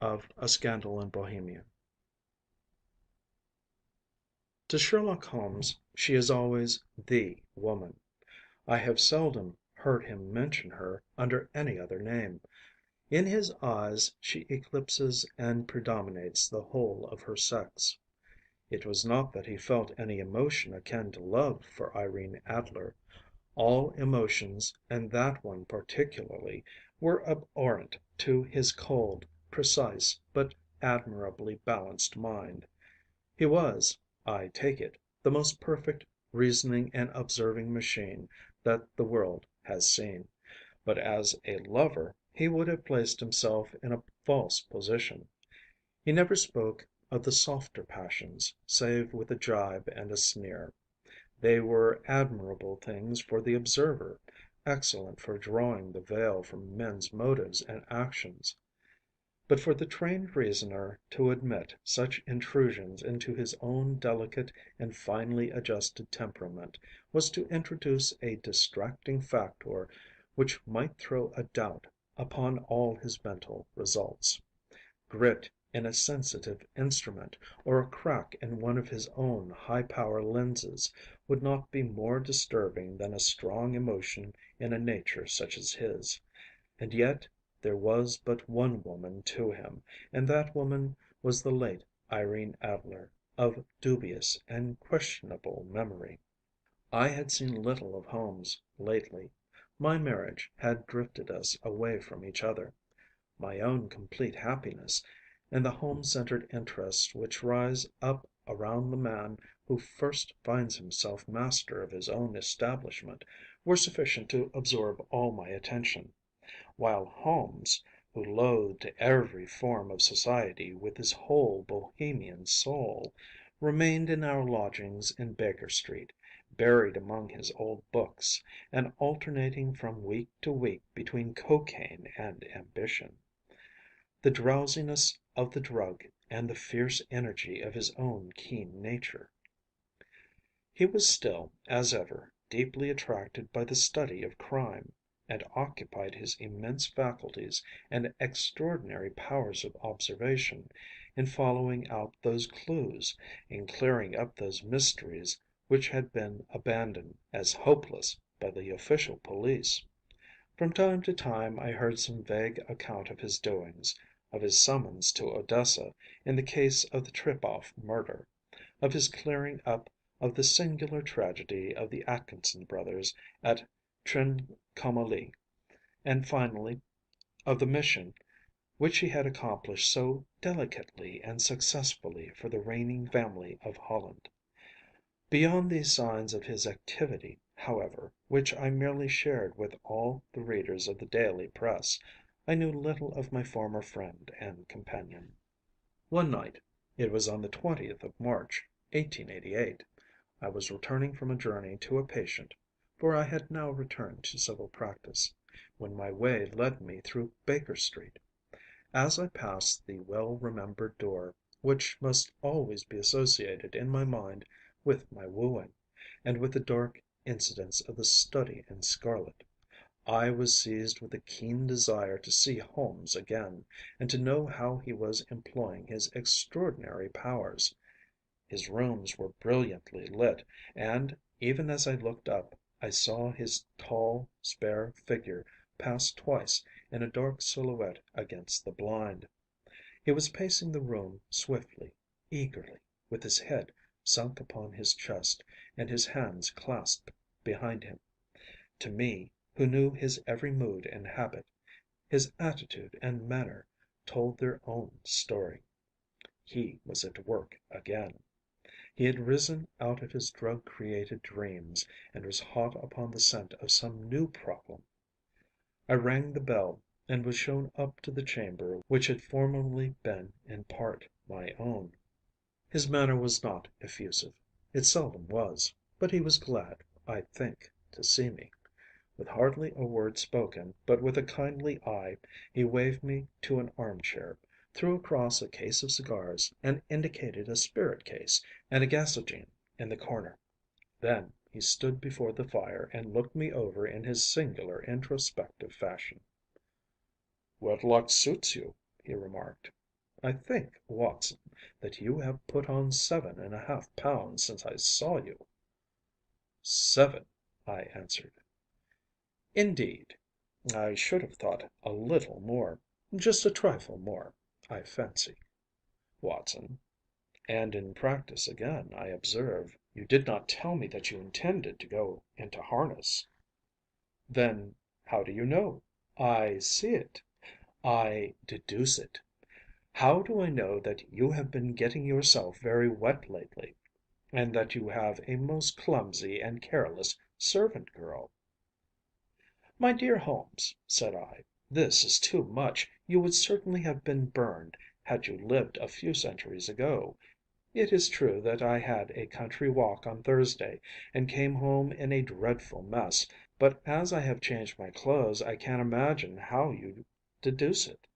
of A Scandal in Bohemia. To Sherlock Holmes she is always the woman. I have seldom heard him mention her under any other name. In his eyes she eclipses and predominates the whole of her sex. It was not that he felt any emotion akin to love for Irene Adler. All emotions, and that one particularly, were abhorrent to his cold, precise, but admirably balanced mind. He was, I take it, the most perfect reasoning and observing machine that the world has seen, but as a lover he would have placed himself in a false position. He never spoke of the softer passions, save with a gibe and a sneer. They were admirable things for the observer, excellent for drawing the veil from men's motives and actions. But for the trained reasoner to admit such intrusions into his own delicate and finely adjusted temperament was to introduce a distracting factor which might throw a doubt upon all his mental results. Grit in a sensitive instrument, or a crack in one of his own high power lenses, would not be more disturbing than a strong emotion in a nature such as his. And yet there was but one woman to him, and that woman was the late Irene Adler, of dubious and questionable memory. I had seen little of Holmes lately. My marriage had drifted us away from each other. My own complete happiness, and the home centred interests which rise up around the man who first finds himself master of his own establishment, were sufficient to absorb all my attention; while Holmes, who loathed every form of society with his whole Bohemian soul, remained in our lodgings in Baker Street, buried among his old books, and alternating from week to week between cocaine and ambition. The drowsiness of the drug and the fierce energy of his own keen nature. He was still, as ever, deeply attracted by the study of crime, and occupied his immense faculties and extraordinary powers of observation in following out those clues, in clearing up those mysteries which had been abandoned as hopeless by the official police. From time to time I heard some vague account of his doings, of his summons to Odessa in the case of the Trepoff murder, of his clearing up of the singular tragedy of the Atkinson brothers at Trincomalee, and finally of the mission which he had accomplished so delicately and successfully for the reigning family of Holland. Beyond these signs of his activity, however, which I merely shared with all the readers of the daily press, I knew little of my former friend and companion. One night—it was on the 20th of March, 1888—I was returning from a journey to a patient, for I had now returned to civil practice, when my way led me through Baker Street. As I passed the well remembered door, which must always be associated in my mind with my wooing, and with the dark incidents of the study in scarlet, I was seized with a keen desire to see Holmes again, and to know how he was employing his extraordinary powers. His rooms were brilliantly lit, and, even as I looked up, I saw his tall, spare figure pass twice in a dark silhouette against the blind. He was pacing the room swiftly, eagerly, with his head sunk upon his chest, and his hands clasped behind him. To me, who knew his every mood and habit, his attitude and manner told their own story. He was at work again. He had risen out of his drug created dreams, and was hot upon the scent of some new problem. I rang the bell, and was shown up to the chamber which had formerly been in part my own. His manner was not effusive. It seldom was. But he was glad, I think, to see me. With hardly a word spoken, but with a kindly eye, he waved me to an arm chair, threw across a case of cigars, and indicated a spirit case and a gasogene in the corner. Then he stood before the fire and looked me over in his singular introspective fashion. "Wedlock suits you," he remarked. I think, Watson, that you have put on 7½ pounds since I saw you." "7," I answered. "Indeed. I should have thought a little more. Just a trifle more, I fancy, Watson. And in practice again, I observe. You did not tell me that you intended to go into harness." "Then how do you know?" "I see it. I deduce it. How do I know that you have been getting yourself very wet lately, and that you have a most clumsy and careless servant girl?" "My dear Holmes," said I, "this is too much. You would certainly have been burned had you lived a few centuries ago. It is true that I had a country walk on Thursday, and came home in a dreadful mess, but as I have changed my clothes I can't imagine how you deduce it.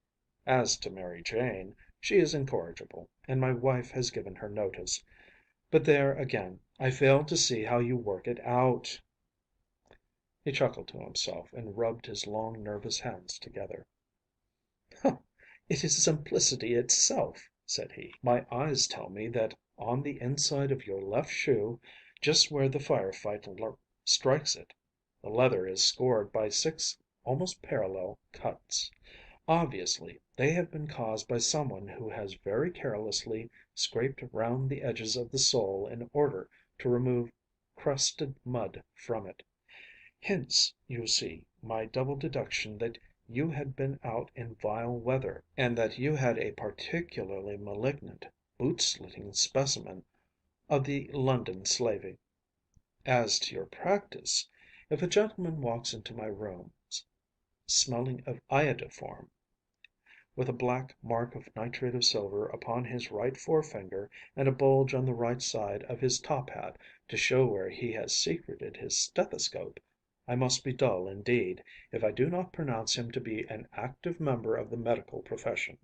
As to Mary Jane, she is incorrigible, and my wife has given her notice. But there again, I fail to see how you work it out." He chuckled to himself and rubbed his long nervous hands together. "It is simplicity itself," said he. "My eyes tell me that on the inside of your left shoe, just where the firefight strikes it, the leather is scored by 6 almost parallel cuts. Obviously they have been caused by someone who has very carelessly scraped round the edges of the sole in order to remove crusted mud from it. Hence, you see, my double deduction that you had been out in vile weather, and that you had a particularly malignant, boot‐slicking specimen of the London slavey. As to your practice, if a gentleman walks into my rooms smelling of iodoform, with a black mark of nitrate of silver upon his right forefinger, and a bulge on the right side of his top hat to show where he has secreted his stethoscope, I must be dull indeed if I do not pronounce him to be an active member of the medical profession."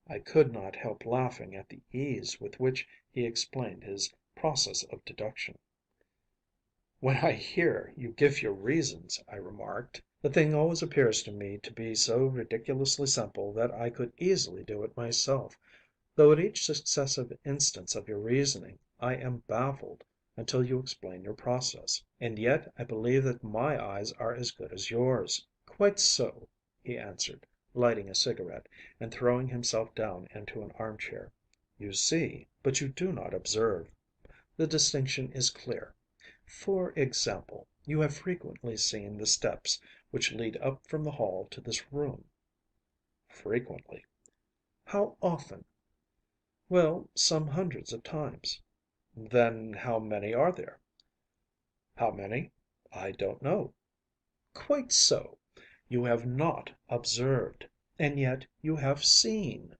I could not help laughing at the ease with which he explained his process of deduction. "When I hear you give your reasons," I remarked, "the thing always appears to me to be so ridiculously simple that I could easily do it myself, though at each successive instance of your reasoning I am baffled until you explain your process. And yet I believe that my eyes are as good as yours." "Quite so," he answered, lighting a cigarette, and throwing himself down into an armchair. "You see, but you do not observe. The distinction is clear. For example, you have frequently seen the steps which lead up from the hall to this room?" "Frequently." "How often?" "Well, some hundreds of times." "Then how many are there?" "How many? I don't know." "Quite so. You have not observed. And yet you have seen.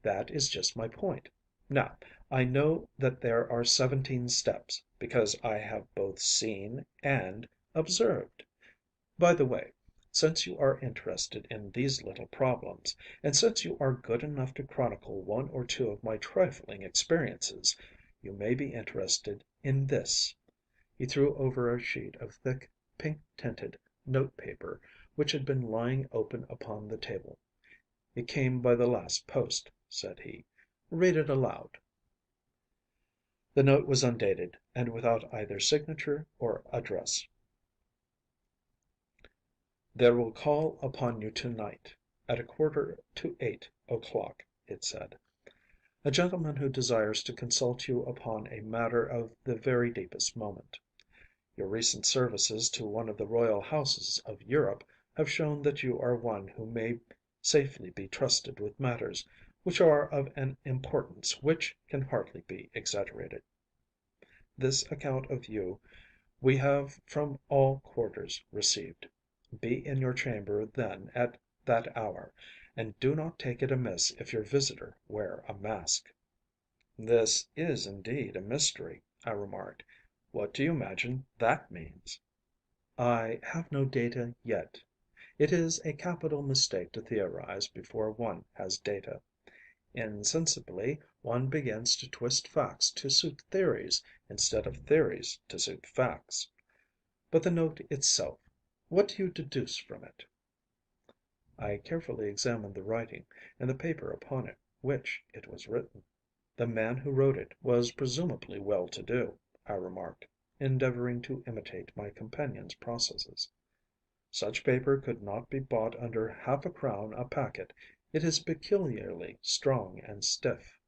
That is just my point. Now, I know that there are 17 steps, because I have both seen and observed. By the way, since you are interested in these little problems, and since you are good enough to chronicle one or two of my trifling experiences, you may be interested in this." He threw over a sheet of thick, pink‐tinted note paper which had been lying open upon the table. "It came by the last post," said he. "Read it aloud." The note was undated, and without either signature or address. "There will call upon you to night, at 7:45, it said, "a gentleman who desires to consult you upon a matter of the very deepest moment. Your recent services to one of the royal houses of Europe have shown that you are one who may safely be trusted with matters which are of an importance which can hardly be exaggerated. This account of you we have from all quarters received. Be in your chamber then at that hour, and do not take it amiss if your visitor wear a mask." "This is indeed a mystery," I remarked. "What do you imagine that means?" "I have no data yet. It is a capital mistake to theorize before one has data. Insensibly one begins to twist facts to suit theories, instead of theories to suit facts. But the note itself, what do you deduce from it?" I carefully examined the writing and the paper upon it. which it was written. The man who wrote it was presumably well to do, I remarked, endeavoring to imitate my companion's processes. Such paper could not be bought under half a crown a packet. It is peculiarly strong and stiff.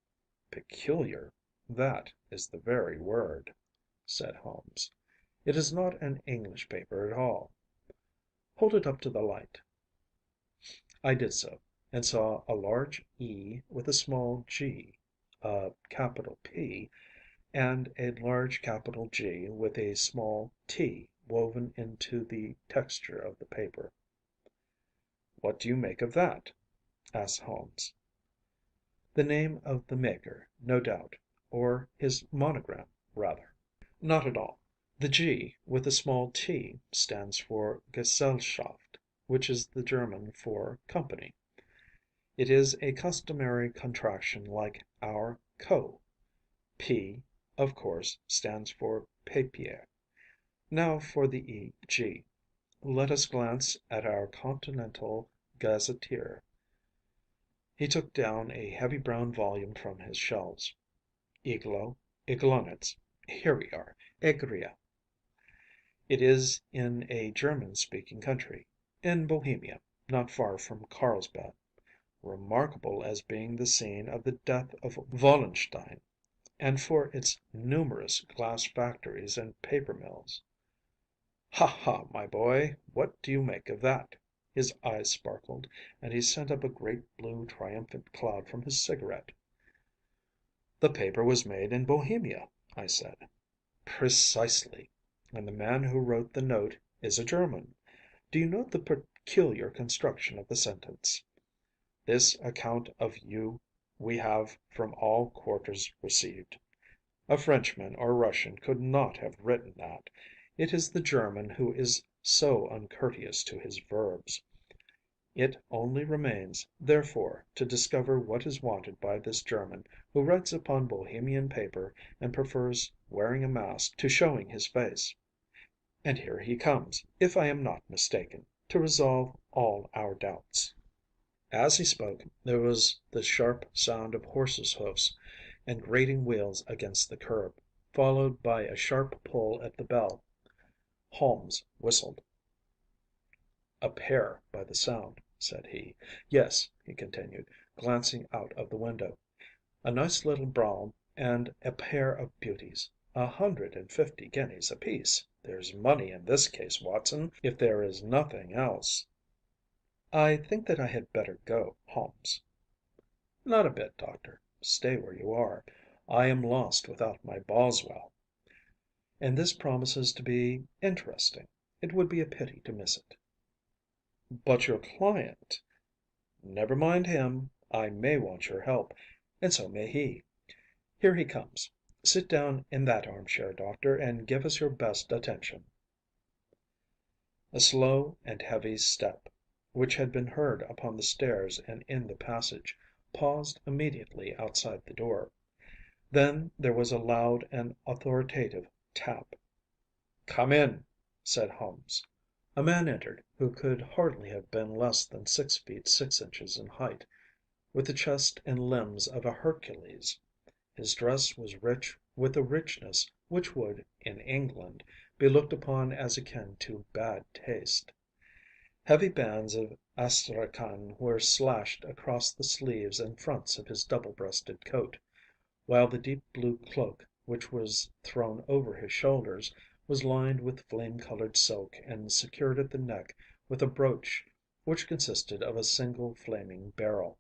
Peculiar, that is the very word, said Holmes. It is not an English paper at all. Hold it up to the light. I did so, and saw a large E with a small g, a capital P, and a large capital G with a small t woven into the texture of the paper. What do you make of that? Asked Holmes. The name of the maker, no doubt, or his monogram, rather. Not at all. The G with a small t stands for Gesellschaft, which is the German for company. It is a customary contraction like our Co. P, of course, stands for papier. Now for the E.G. Let us glance at our continental gazetteer. He took down a heavy brown volume from his shelves. Iglo, Iglonitz. Here we are. Egria. It is in a German-speaking country, in Bohemia, not far from Carlsbad, remarkable as being the scene of the death of Wallenstein, and for its numerous glass factories and paper mills. Ha ha, my boy, what do you make of that? His eyes sparkled, and he sent up a great blue triumphant cloud from his cigarette. The paper was made in Bohemia, I said. Precisely. And the man who wrote the note is a German. Do you note the peculiar construction of the sentence? This account of you we have from all quarters received. A Frenchman or Russian could not have written that. It is the German who is so uncourteous to his verbs. It only remains, therefore, to discover what is wanted by this German who writes upon Bohemian paper and prefers wearing a mask to showing his face. And here he comes, if I am not mistaken, to resolve all our doubts. As he spoke, there was the sharp sound of horses' hoofs and grating wheels against the curb, followed by a sharp pull at the bell. Holmes whistled. A pair by the sound, said he. Yes, he continued, glancing out of the window. A nice little brougham and a pair of beauties. 150 guineas apiece. There's money in this case, Watson, if there is nothing else. I think that I had better go, Holmes. Not a bit, Doctor. Stay where you are. I am lost without my Boswell. And this promises to be interesting. It would be a pity to miss it. But your client? Never mind him. I may want your help, and so may he. Here he comes. Sit down in that armchair, Doctor, and give us your best attention. A slow and heavy step, which had been heard upon the stairs and in the passage, paused immediately outside the door. Then there was a loud and authoritative tap. Come in, said Holmes. A man entered, who could hardly have been less than 6 feet 6 inches in height, with the chest and limbs of a Hercules. His dress was rich with a richness which would, in England, be looked upon as akin to bad taste. Heavy bands of astrakhan were slashed across the sleeves and fronts of his double-breasted coat, while the deep blue cloak, which was thrown over his shoulders, was lined with flame-colored silk and secured at the neck with a brooch which consisted of a single flaming beryl.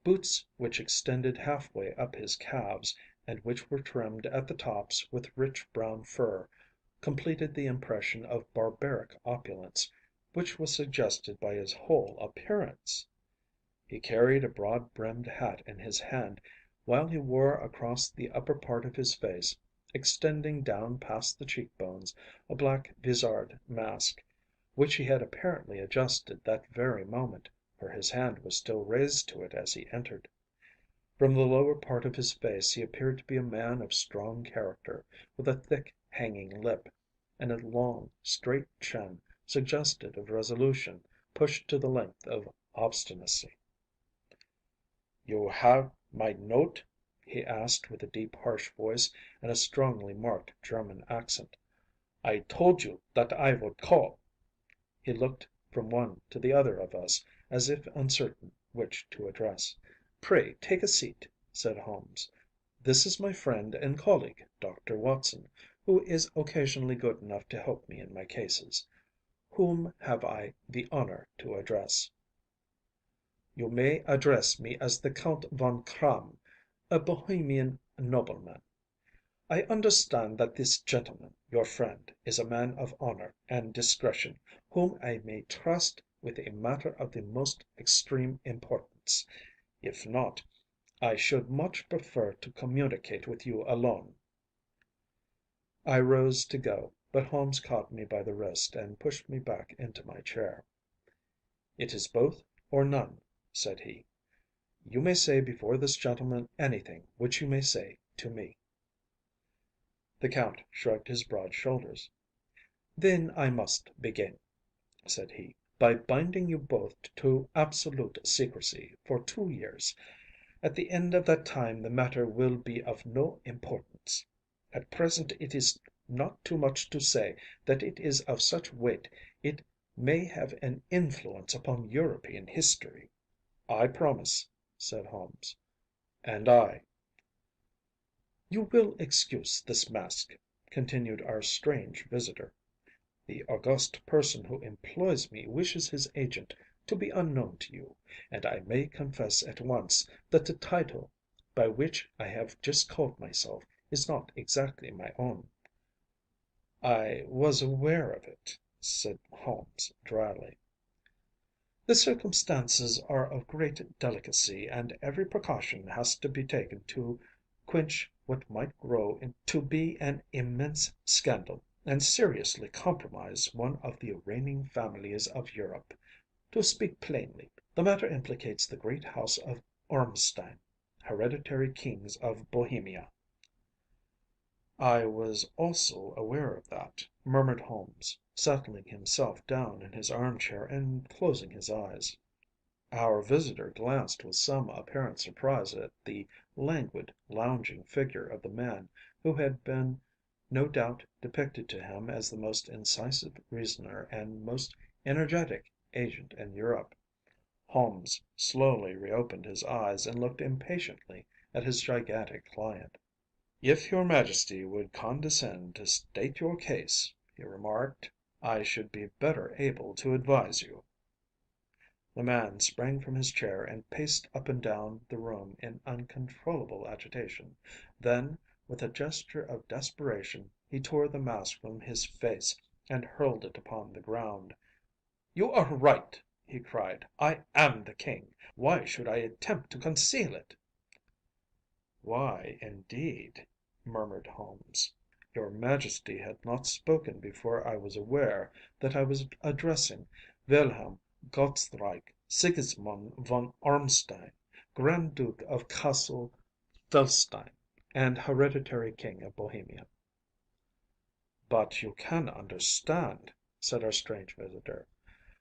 Boots which extended halfway up his calves, and which were trimmed at the tops with rich brown fur, completed the impression of barbaric opulence, which was suggested by his whole appearance. He carried a broad-brimmed hat in his hand, while he wore across the upper part of his face, extending down past the cheekbones, a black vizard mask, which he had apparently adjusted that very moment, for his hand was still raised to it as he entered. From the lower part of his face he appeared to be a man of strong character, with a thick hanging lip, and a long, straight chin suggestive of resolution pushed to the length of obstinacy. "You have my note?" he asked with a deep, harsh voice and a strongly marked German accent. "I told you that I would call." He looked from one to the other of us, as if uncertain which to address. "Pray take a seat," said Holmes. "This is my friend and colleague, Dr. Watson, who is occasionally good enough to help me in my cases. Whom have I the honor to address?" "You may address me as the Count von Kramm, a Bohemian nobleman. I understand that this gentleman, your friend, is a man of honor and discretion, whom I may trust with a matter of the most extreme importance. If not, I should much prefer to communicate with you alone." I rose to go, but Holmes caught me by the wrist and pushed me back into my chair. "It is both or none," said he. "You may say before this gentleman anything which you may say to me." The Count shrugged his broad shoulders. "Then I must begin," said he, "by binding you both to absolute secrecy for 2 years. At the end of that time the matter will be of no importance. At present it is not too much to say that it is of such weight it may have an influence upon European history." "I promise," said Holmes. "And I." "You will excuse this mask," continued our strange visitor. "The august person who employs me wishes his agent to be unknown to you, and I may confess at once that the title by which I have just called myself is not exactly my own." "I was aware of it," said Holmes dryly. "The circumstances are of great delicacy, and every precaution has to be taken to quench what might grow to be an immense scandal, and seriously compromise one of the reigning families of Europe. To speak plainly, the matter implicates the great house of Ormstein, hereditary kings of Bohemia." "I was also aware of that," murmured Holmes, settling himself down in his armchair and closing his eyes. Our visitor glanced with some apparent surprise at the languid, lounging figure of the man who had been no doubt depicted to him as the most incisive reasoner and most energetic agent in Europe. Holmes slowly reopened his eyes and looked impatiently at his gigantic client. "If your Majesty would condescend to state your case," he remarked, "I should be better able to advise you." The man sprang from his chair and paced up and down the room in uncontrollable agitation. Then, with a gesture of desperation, he tore the mask from his face and hurled it upon the ground. "You are right!" he cried. "I am the King. Why should I attempt to conceal it?" "Why, indeed?" murmured Holmes. "Your Majesty had not spoken before I was aware that I was addressing Wilhelm Gottsreich Sigismund von Ormstein, Grand Duke of Cassel Felstein, and hereditary King of Bohemia." "But you can understand," said our strange visitor,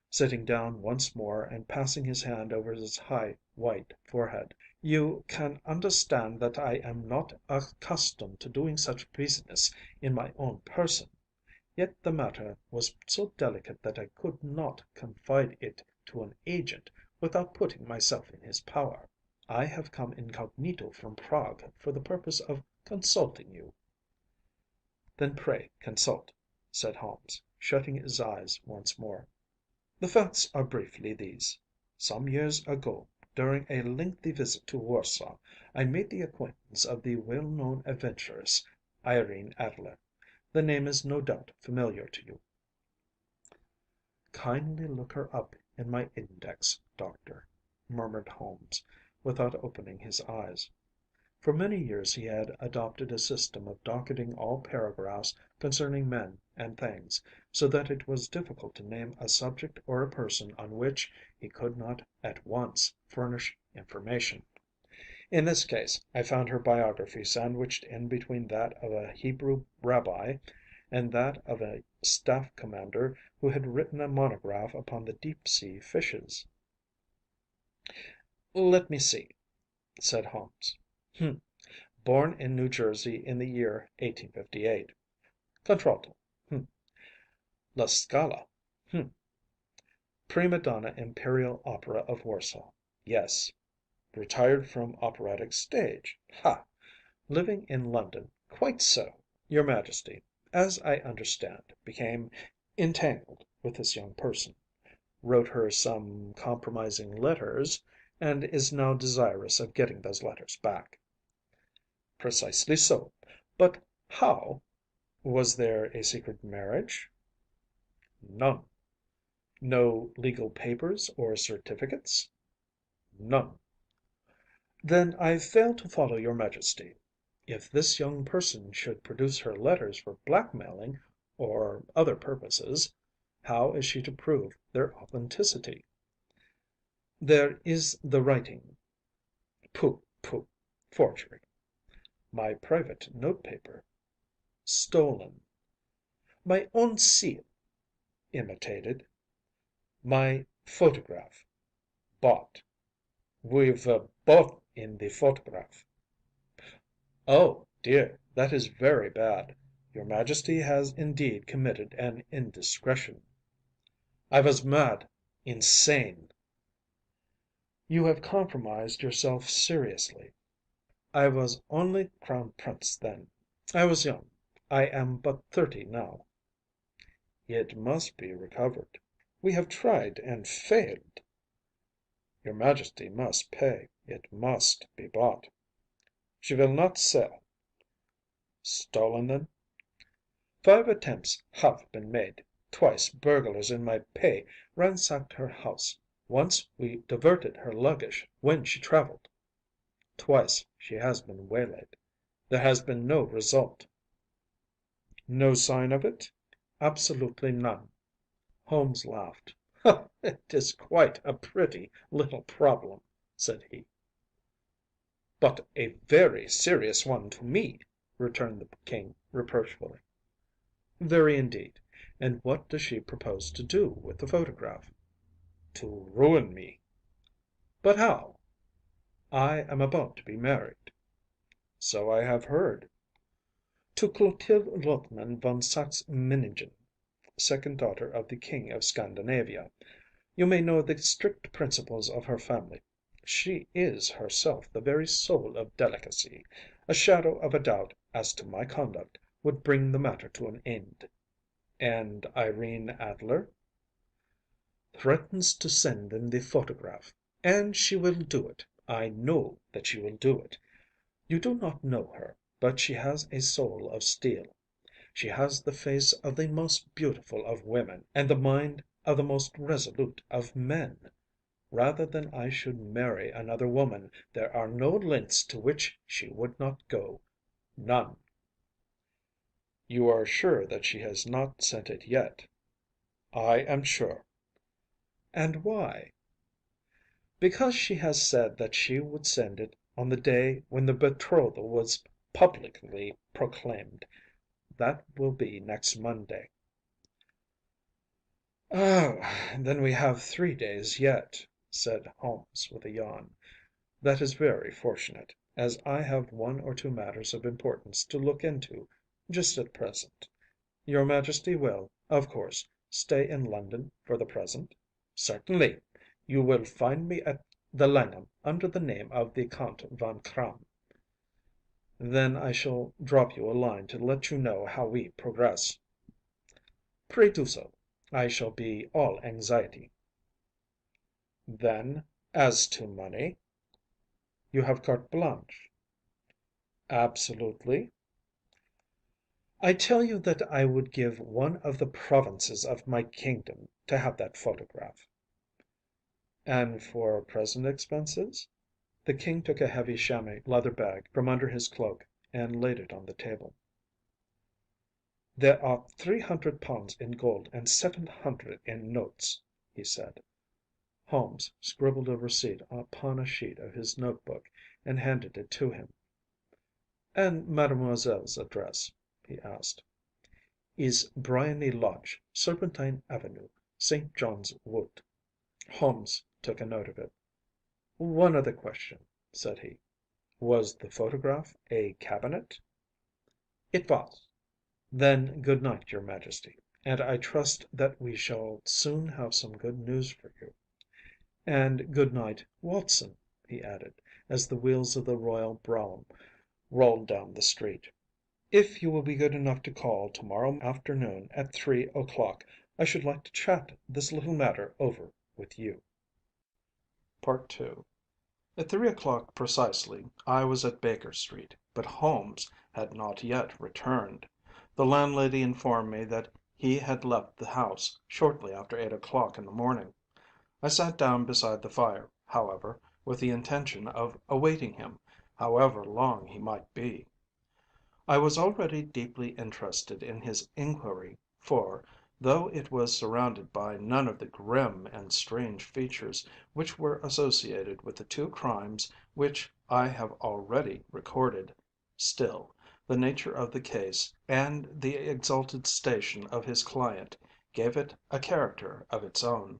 sitting down once more and passing his hand over his high, white forehead, "you can understand that I am not accustomed to doing such business in my own person. Yet the matter was so delicate that I could not confide it to an agent without putting myself in his power. I have come incognito from Prague for the purpose of consulting you." "Then pray consult," said Holmes, shutting his eyes once more. "The facts are briefly these. Some years ago, during a lengthy visit to Warsaw, I made the acquaintance of the well known adventuress, Irene Adler. The name is no doubt familiar to you." "Kindly look her up in my index, Doctor," murmured Holmes, without opening his eyes. For many years he had adopted a system of docketing all paragraphs concerning men and things, so that it was difficult to name a subject or a person on which he could not at once furnish information. In this case I found her biography sandwiched in between that of a Hebrew rabbi and that of a staff commander who had written a monograph upon the deep sea fishes. "Let me see. said Holmes. "Hm. Born in New Jersey in the year 1858. Contralto. Hm. La Scala. Hm. Prima donna Imperial Opera of Warsaw. Yes. Retired from operatic stage. Ha! Living in London. Quite so. Your Majesty, as I understand, became entangled with this young person, wrote her some compromising letters, and is now desirous of getting those letters back." "Precisely so. But how? Was there a secret marriage?" "None." "No legal papers or certificates?" "None." "Then I fail to follow your Majesty. If this young person should produce her letters for blackmailing or other purposes, how is she to prove their authenticity?" "There is the writing." "Pooh, pooh! Forgery." "My private note paper." "Stolen." "My own seal." "Imitated." "My photograph." "Bought." "We've both in the photograph." "Oh, dear, that is very bad. Your Majesty has indeed committed an indiscretion." "I was mad, insane." "You have compromised yourself seriously." "I was only Crown Prince then. I was young. I am but 30 now." "It must be recovered." "We have tried and failed." "Your Majesty must pay. It must be bought." "She will not sell." "Stolen then?" "5 attempts have been made. Twice burglars in my pay ransacked her house. Once we diverted her luggage when she travelled. Twice she has been waylaid. There has been no result." "No sign of it?" "Absolutely none." Holmes laughed. "It is quite a pretty little problem," said he. "But a very serious one to me," returned the King reproachfully. "Very indeed. And what does she propose to do with the photograph?" "To ruin me." "But how?" "I am about to be married." "So I have heard." "To Clotilde Lothman von Saxe Meningen, second daughter of the King of Scandinavia. You may know the strict principles of her family. She is herself the very soul of delicacy. A shadow of a doubt as to my conduct would bring the matter to an end." "And Irene Adler?" "Threatens to send them the photograph. And she will do it. I know that she will do it. You do not know her, but she has a soul of steel. She has the face of the most beautiful of women, and the mind of the most resolute of men. Rather than I should marry another woman, there are no lengths to which she would not go. None." "You are sure that she has not sent it yet?" "I am sure." "And why?" "Because she has said that she would send it on the day when the betrothal was publicly proclaimed. That will be next Monday." "Oh, then we have 3 days yet," said Holmes with a yawn. "That is very fortunate, as I have one or two matters of importance to look into just at present. Your Majesty will, of course, stay in London for the present?" "Certainly. You will find me at the Langham under the name of the Count Von Kramm." "Then I shall drop you a line to let you know how we progress." "Pray do so. I shall be all anxiety." "Then, as to money?" "You have carte blanche." "Absolutely?" "I tell you that I would give one of the provinces of my kingdom to have that photograph." "And for present expenses?" The King took a heavy chamois leather bag from under his cloak and laid it on the table. "There are £300 in gold and 700 in notes," he said. Holmes scribbled a receipt upon a sheet of his note book and handed it to him. "And Mademoiselle's address?" he asked. "Is Briony Lodge, Serpentine Avenue, St. John's Wood." Holmes took a note of it. "One other question," said he. Was the photograph a cabinet? It was. Then good night, your Majesty, and I trust that we shall soon have some good news for you. And good night, Watson," he added, as the wheels of the royal brougham rolled down the street. "If you will be good enough to call to morrow afternoon at 3 o'clock, I should like to chat this little matter over with you." II. At 3 o'clock precisely I was at Baker Street, but Holmes had not yet returned. The landlady informed me that he had left the house shortly after 8 o'clock in the morning. I sat down beside the fire, however, with the intention of awaiting him, however long he might be. I was already deeply interested in his inquiry, for, though it was surrounded by none of the grim and strange features which were associated with the two crimes which I have already recorded, still, the nature of the case and the exalted station of his client gave it a character of its own.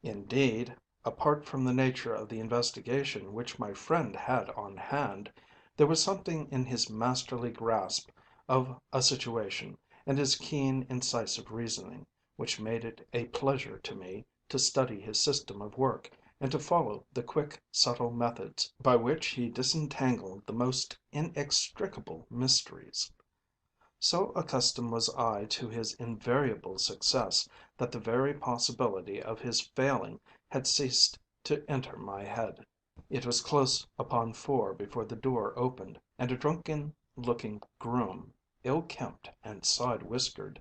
Indeed, apart from the nature of the investigation which my friend had on hand, there was something in his masterly grasp of a situation, and his keen, incisive reasoning, which made it a pleasure to me to study his system of work, and to follow the quick, subtle methods by which he disentangled the most inextricable mysteries. So accustomed was I to his invariable success that the very possibility of his failing had ceased to enter my head. It was close upon 4 before the door opened, and a drunken looking groom, ill kempt and side whiskered,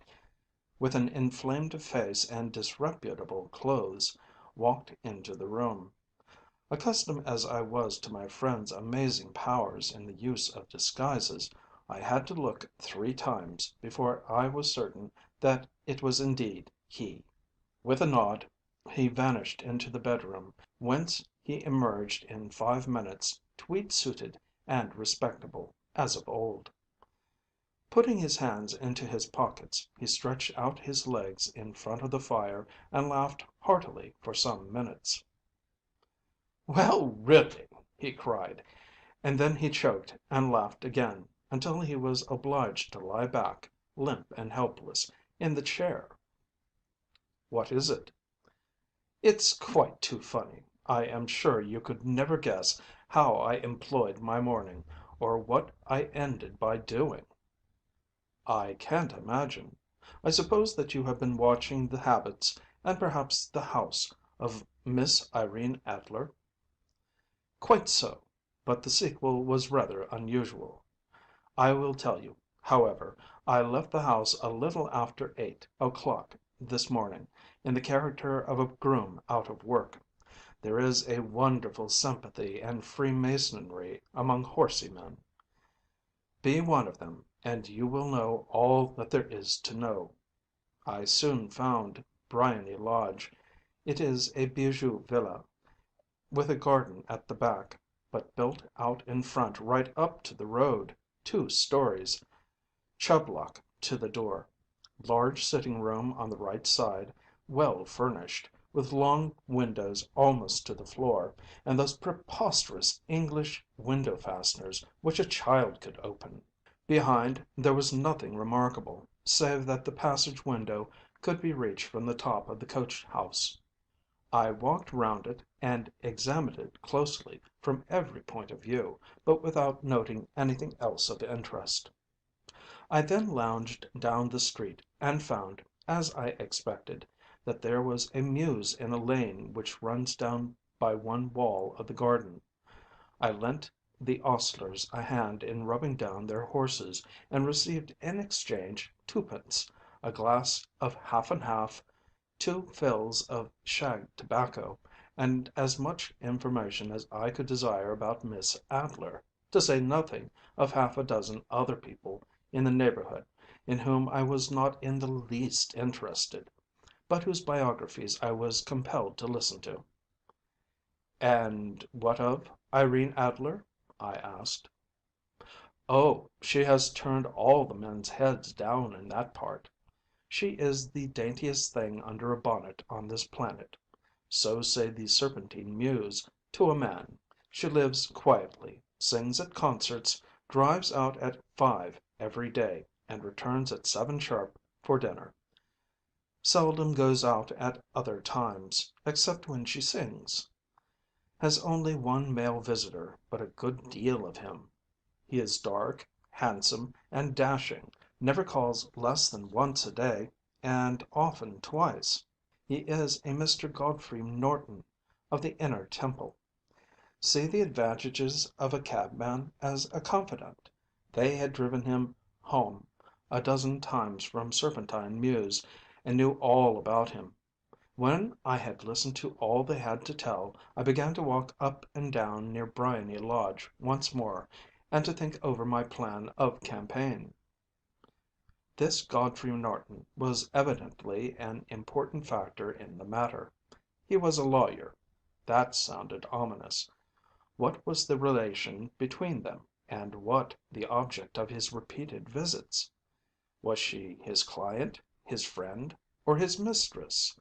with an inflamed face and disreputable clothes, walked into the room. Accustomed as I was to my friend's amazing powers in the use of disguises, I had to look 3 times before I was certain that it was indeed he. With a nod, he vanished into the bedroom, whence he emerged in 5 minutes, tweed suited and respectable, as of old. Putting his hands into his pockets, he stretched out his legs in front of the fire and laughed heartily for some minutes. "Well, really!" he cried, and then he choked and laughed again, until he was obliged to lie back, limp and helpless, in the chair. "What is it?" "It's quite too funny. I am sure you could never guess how I employed my morning, or what I ended by doing." "I can't imagine. I suppose that you have been watching the habits, and perhaps the house, of Miss Irene Adler?" "Quite so, but the sequel was rather unusual. I will tell you, however. I left the house a little after 8 o'clock this morning, in the character of a groom out of work. There is a wonderful sympathy and freemasonry among horsey men. Be one of them, and you will know all that there is to know. I soon found Briony Lodge. It is a bijou villa, with a garden at the back, but built out in front right up to the road, 2 stories, Chubb lock to the door, large sitting room on the right side, well furnished, with long windows almost to the floor, and those preposterous English window fasteners which a child could open. Behind there was nothing remarkable, save that the passage window could be reached from the top of the coach house. I walked round it and examined it closely from every point of view, but without noting anything else of interest. I then lounged down the street and found, as I expected, that there was a mews in a lane which runs down by one wall of the garden. I lent the ostlers a hand in rubbing down their horses, and received in exchange 2d., a glass of half and half, 2 fills of shag tobacco, and as much information as I could desire about Miss Adler, to say nothing of half a dozen other people in the neighborhood in whom I was not in the least interested, but whose biographies I was compelled to listen to. "And what of Irene Adler?" I asked. "Oh, she has turned all the men's heads down in that part. She is the daintiest thing under a bonnet on this planet. So say the Serpentine mews to a man. She lives quietly, sings at concerts, drives out at 5 every day, and returns at 7 sharp for dinner. Seldom goes out at other times, except when she sings. Has only one male visitor, but a good deal of him. He is dark, handsome, and dashing, never calls less than once a day, and often twice. He is a Mr. Godfrey Norton, of the Inner Temple. See the advantages of a cabman as a confidant. They had driven him home a dozen times from Serpentine Mews, and knew all about him. When I had listened to all they had to tell, I began to walk up and down near Briony Lodge once more, and to think over my plan of campaign. This Godfrey Norton was evidently an important factor in the matter. He was a lawyer. That sounded ominous. What was the relation between them, and what the object of his repeated visits? Was she his client, his friend, or his mistress?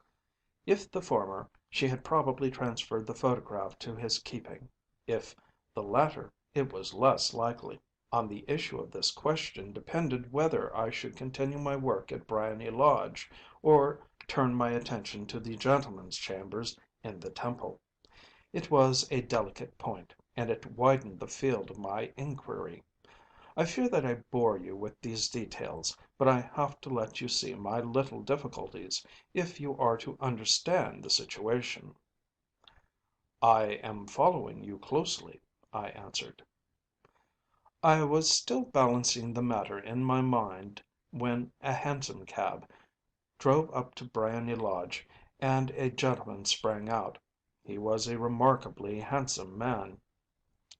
If the former, she had probably transferred the photograph to his keeping. If the latter, it was less likely. On the issue of this question depended whether I should continue my work at Briony Lodge, or turn my attention to the gentlemen's chambers in the Temple. It was a delicate point, and it widened the field of my inquiry. I fear that I bore you with these details, but I have to let you see my little difficulties, if you are to understand the situation. I am following you closely, I answered. I was still balancing the matter in my mind when a hansom cab drove up to Briony Lodge, and a gentleman sprang out. He was a remarkably handsome man,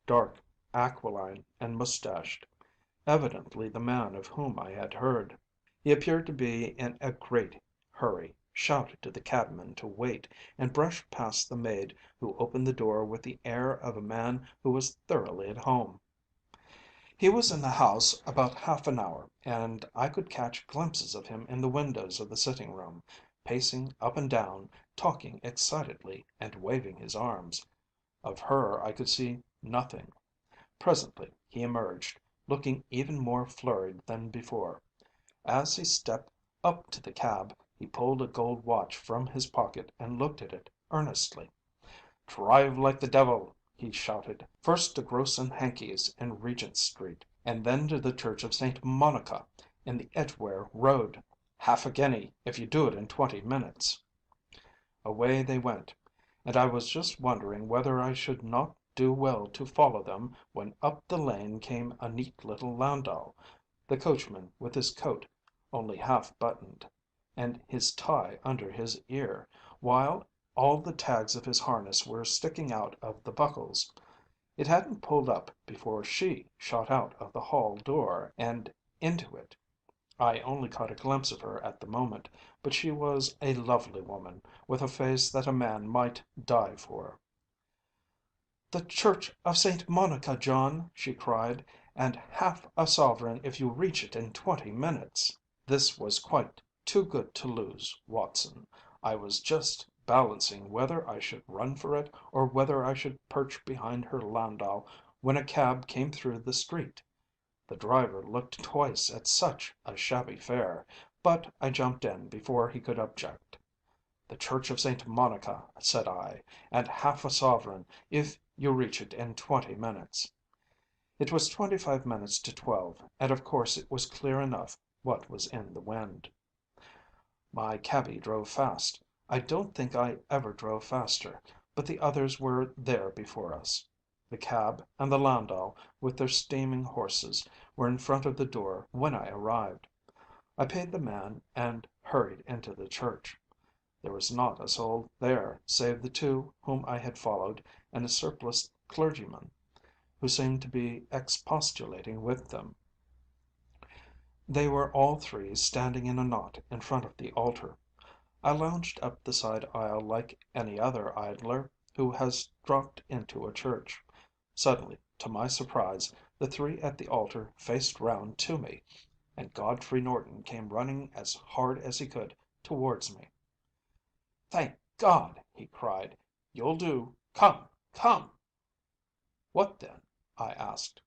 dark, aquiline, and mustached, evidently the man of whom I had heard. He appeared to be in a great hurry, shouted to the cabman to wait, and brushed past the maid, who opened the door with the air of a man who was thoroughly at home. He was in the house about half an hour, and I could catch glimpses of him in the windows of the sitting room, pacing up and down, talking excitedly, and waving his arms. Of her I could see nothing. Presently he emerged, looking even more flurried than before. As he stepped up to the cab, he pulled a gold watch from his pocket and looked at it earnestly. "Drive like the devil!" he shouted. "First to Gross & Hankey's in Regent Street, and then to the Church of St. Monica in the Edgware Road. Half a guinea if you do it in 20 minutes." Away they went, and I was just wondering whether I should not do well to follow them, when up the lane came a neat little landau, the coachman with his coat only half buttoned, and his tie under his ear, while all the tags of his harness were sticking out of the buckles. It hadn't pulled up before she shot out of the hall door and into it. I only caught a glimpse of her at the moment, but she was a lovely woman, with a face that a man might die for. "The Church of St. Monica, John," she cried, "and half a sovereign if you reach it in 20 minutes." This was quite too good to lose, Watson. I was just balancing whether I should run for it or whether I should perch behind her landau when a cab came through the street. The driver looked twice at such a shabby fare, but I jumped in before he could object. "The Church of St. Monica," said I, "and half a sovereign if you reach it in 20 minutes." It was 25 minutes to 12, and of course it was clear enough what was in the wind. My cabby drove fast. I don't think I ever drove faster, but the others were there before us. The cab and the landau, with their steaming horses, were in front of the door when I arrived. I paid the man and hurried into the church. There was not a soul there save the two whom I had followed and a surpliced clergyman, who seemed to be expostulating with them. They were all three standing in a knot in front of the altar. I lounged up the side aisle like any other idler who has dropped into a church. Suddenly, to my surprise, the three at the altar faced round to me, and Godfrey Norton came running as hard as he could towards me. "Thank God!" he cried. "You'll do. Come, come!" "What then?" I asked.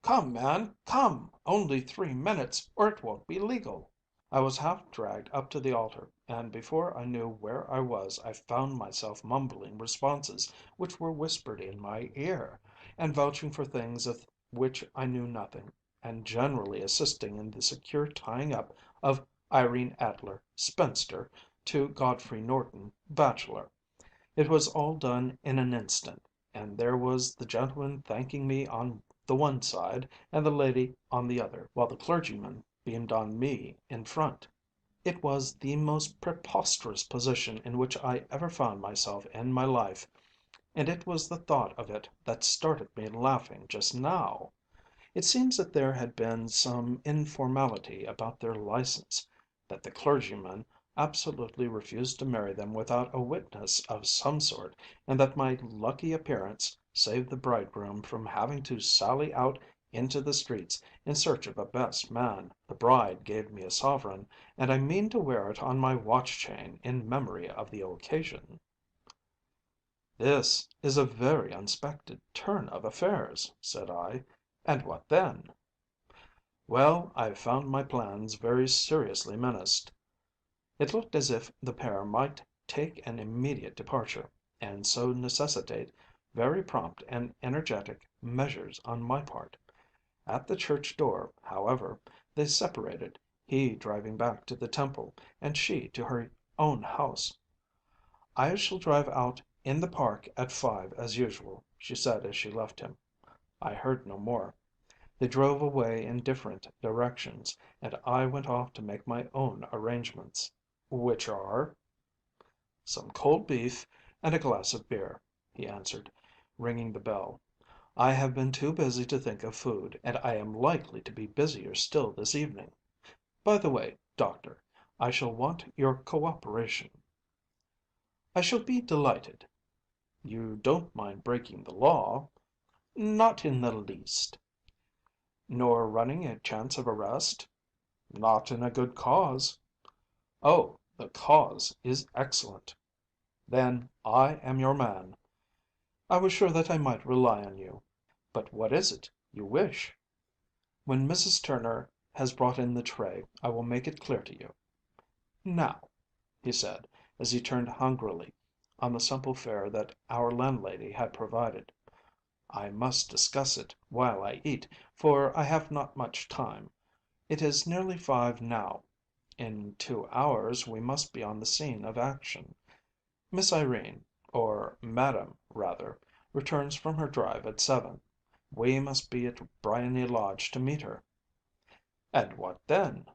"Come, man, come! Only 3 minutes, or it won't be legal." I was half dragged up to the altar, and before I knew where I was I found myself mumbling responses which were whispered in my ear, and vouching for things of which I knew nothing, and generally assisting in the secure tying up of Irene Adler, spinster, to Godfrey Norton, bachelor. It was all done in an instant, and there was the gentleman thanking me on the one side and the lady on the other, while the clergyman beamed on me in front. It was the most preposterous position in which I ever found myself in my life, and it was the thought of it that started me laughing just now. It seems that there had been some informality about their license, that the clergyman absolutely refused to marry them without a witness of some sort, and that my lucky appearance saved the bridegroom from having to sally out into the streets in search of a best man. The bride gave me a sovereign, and I mean to wear it on my watch chain in memory of the occasion." "This is a very unexpected turn of affairs," said I. "And what then?" "Well, I found my plans very seriously menaced. It looked as if the pair might take an immediate departure, and so necessitate very prompt and energetic measures on my part. At the church door, however, they separated, he driving back to the Temple, and she to her own house. 'I shall drive out in the park at 5 as usual,' she said as she left him. I heard no more. They drove away in different directions, and I went off to make my own arrangements." "Which are?" "Some cold beef and a glass of beer," he answered, ringing the bell. "I have been too busy to think of food, and I am likely to be busier still this evening. By the way, Doctor, I shall want your cooperation." "I shall be delighted." "You don't mind breaking the law?" "Not in the least." "Nor running a chance of arrest?" "Not in a good cause." "Oh, the cause is excellent." "Then I am your man." "I was sure that I might rely on you. But what is it you wish?" "When Mrs. Turner has brought in the tray, I will make it clear to you. Now," he said, as he turned hungrily on the simple fare that our landlady had provided, "I must discuss it while I eat, for I have not much time. It is nearly 5 now. In 2 hours we must be on the scene of action. Miss Irene, or Madam rather, returns from her drive at 7. We must be at Briony Lodge to meet her." "And what then?"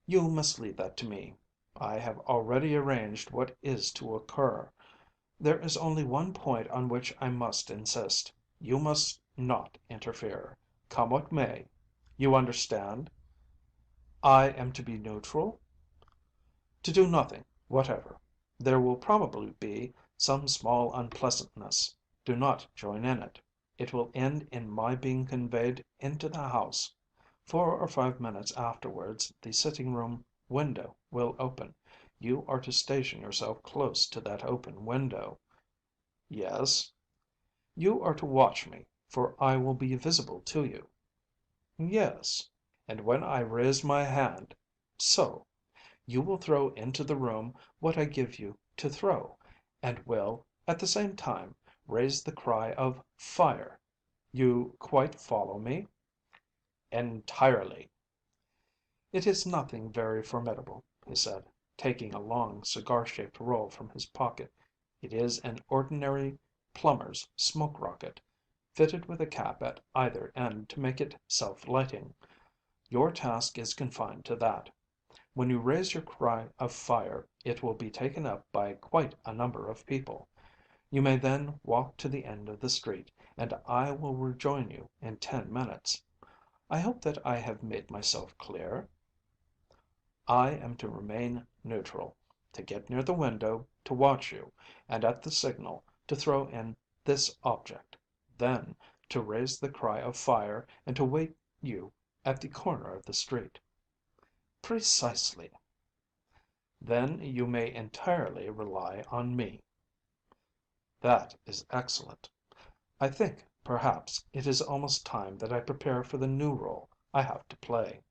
"You must leave that to me. I have already arranged what is to occur. There is only one point on which I must insist. You must not interfere, come what may. You understand?" "I am to be neutral?" "To do nothing whatever. There will probably be some small unpleasantness. Do not join in it. It will end in my being conveyed into the house. 4 or 5 minutes afterwards the sitting room window will open. You are to station yourself close to that open window." "Yes." "You are to watch me, for I will be visible to you." "Yes." "And when I raise my hand so you will throw into the room what I give you to throw, and will, at the same time, raise the cry of 'Fire!' You quite follow me?" "Entirely." "It is nothing very formidable," he said, taking a long cigar shaped roll from his pocket. "It is an ordinary plumber's smoke rocket, fitted with a cap at either end to make it self lighting. Your task is confined to that. When you raise your cry of 'Fire!' it will be taken up by quite a number of people. You may then walk to the end of the street, and I will rejoin you in 10 minutes. I hope that I have made myself clear?" "I am to remain neutral, to get near the window, to watch you, and at the signal to throw in this object, then to raise the cry of 'Fire!' and to wait you at the corner of the street." "Precisely." "Then you may entirely rely on me." "That is excellent. I think, Perhaps it is almost time that I prepare for the new role I have to play."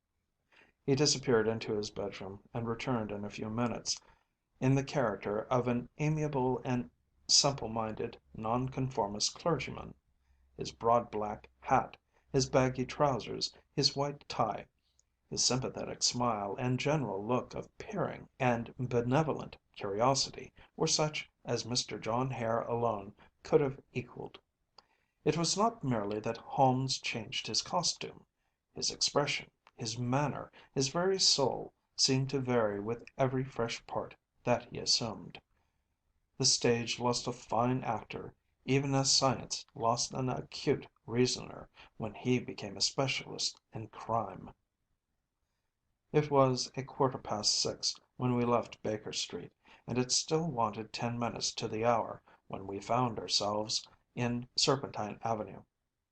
He disappeared into his bedroom and returned in a few minutes in the character of an amiable and simple-minded nonconformist clergyman. His broad black hat, his baggy trousers, his white tie, his sympathetic smile and general look of peering and benevolent curiosity were such as Mr. John Hare alone could have equalled. It was not merely that Holmes changed his costume. His expression, his manner, his very soul seemed to vary with every fresh part that he assumed. The stage lost a fine actor, even as science lost an acute reasoner, when he became a specialist in crime. It was 6:15 when we left Baker Street, and it still wanted 10 minutes to the hour when we found ourselves in Serpentine Avenue.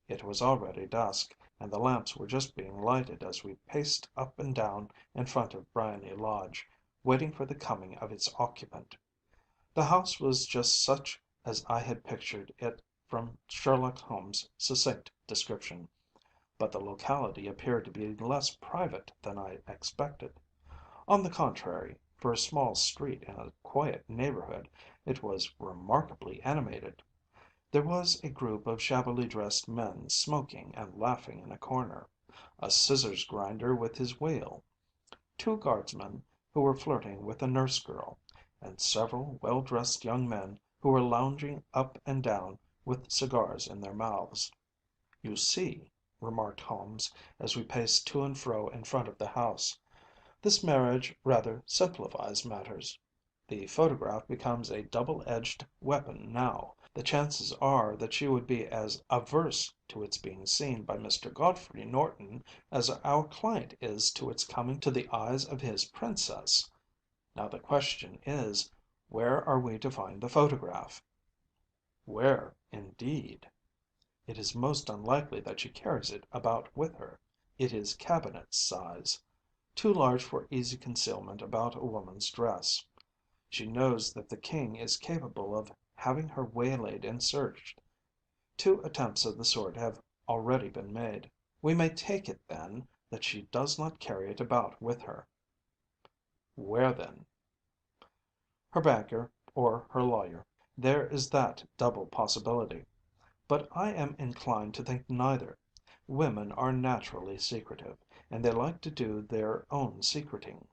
It was already dusk, and the lamps were just being lighted as we paced up and down in front of Briony Lodge, waiting for the coming of its occupant. The house was just such as I had pictured it from Sherlock Holmes' succinct description, but the locality appeared to be less private than I expected. On the contrary, for a small street in a quiet neighborhood, it was remarkably animated. There was a group of shabbily dressed men smoking and laughing in a corner, a scissors grinder with his wheel, two guardsmen who were flirting with a nurse girl, and several well dressed young men who were lounging up and down with cigars in their mouths. "You see," remarked Holmes, as we paced to and fro in front of the house, "this marriage rather simplifies matters. The photograph becomes a double edged weapon now. The chances are that she would be as averse to its being seen by Mr. Godfrey Norton as our client is to its coming to the eyes of his princess. Now the question is, where are we to find the photograph?" Where, indeed? It is most unlikely that she carries it about with her. It is cabinet size, too large for easy concealment about a woman's dress. She knows that the king is capable of having her waylaid and searched. Two attempts of the sort have already been made. We may take it, then, that she does not carry it about with her. Where, then? Her banker or her lawyer. There is that double possibility. But I am inclined to think neither. Women are naturally secretive, and they like to do their own secreting.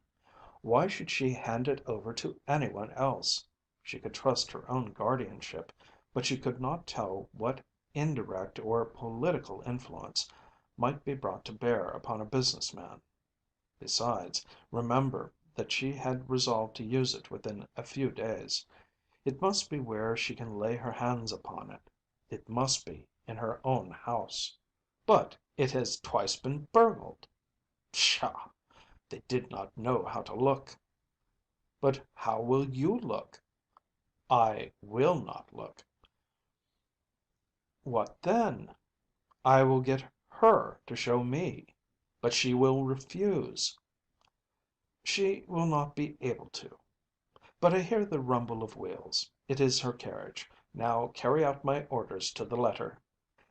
Why should she hand it over to any one else? She could trust her own guardianship, but she could not tell what indirect or political influence might be brought to bear upon a business man. Besides, remember that she had resolved to use it within a few days. It must be where she can lay her hands upon it. It must be in her own house. "But it has twice been burgled." Pshaw! They did not know how to look. "But how will you look?" "I will not look." "What then?" "I will get her to show me." "But she will refuse." "She will not be able to. But I hear the rumble of wheels. It is her carriage. Now carry out my orders to the letter."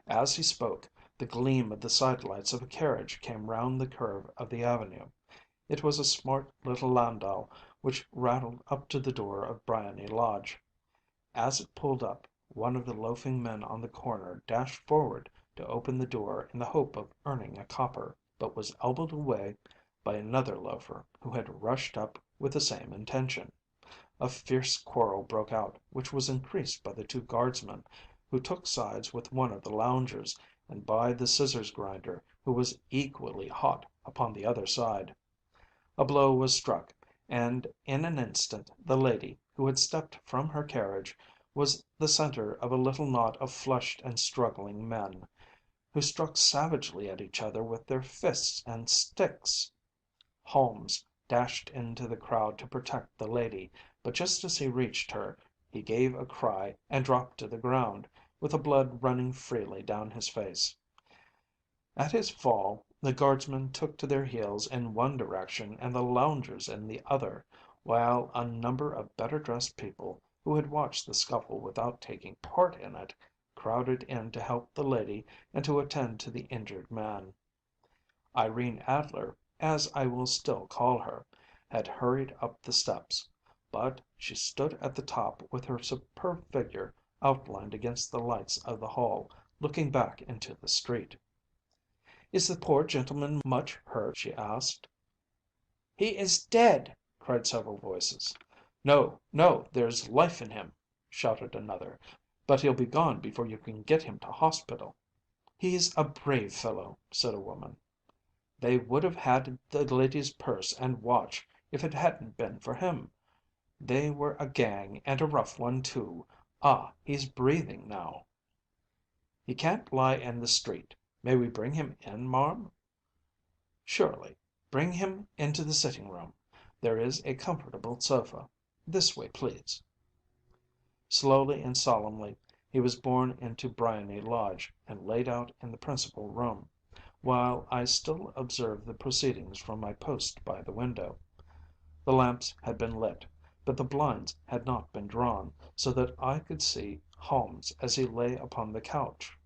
As he spoke, the gleam of the side lights of a carriage came round the curve of the avenue. It was a smart little landau which rattled up to the door of Briony Lodge. As it pulled up, one of the loafing men on the corner dashed forward to open the door in the hope of earning a copper, but was elbowed away by another loafer who had rushed up with the same intention. A fierce quarrel broke out, which was increased by the two guardsmen, who took sides with one of the loungers, and by the scissors grinder, who was equally hot upon the other side. A blow was struck, and in an instant the lady, who had stepped from her carriage, was the centre of a little knot of flushed and struggling men, who struck savagely at each other with their fists and sticks. Holmes dashed into the crowd to protect the lady, but just as he reached her he gave a cry and dropped to the ground, with the blood running freely down his face. At his fall the guardsmen took to their heels in one direction and the loungers in the other, while a number of better dressed people, who had watched the scuffle without taking part in it, crowded in to help the lady and to attend to the injured man. Irene Adler, as I will still call her, had hurried up the steps, but she stood at the top with her superb figure outlined against the lights of the hall, looking back into the street. "Is the poor gentleman much hurt?" she asked. "He is dead!" cried several voices. "No, no, there's life in him!" shouted another. "But he'll be gone before you can get him to hospital." "He's a brave fellow," said a woman. "They would have had the lady's purse and watch if it hadn't been for him. They were a gang, and a rough one too. Ah, he's breathing now." "He can't lie in the street. May we bring him in, marm?" "Surely. Bring him into the sitting room. There is a comfortable sofa. This way, please." Slowly and solemnly he was borne into Briony Lodge and laid out in the principal room, while I still observed the proceedings from my post by the window. The lamps had been lit, but the blinds had not been drawn, so that I could see Holmes as he lay upon the couch.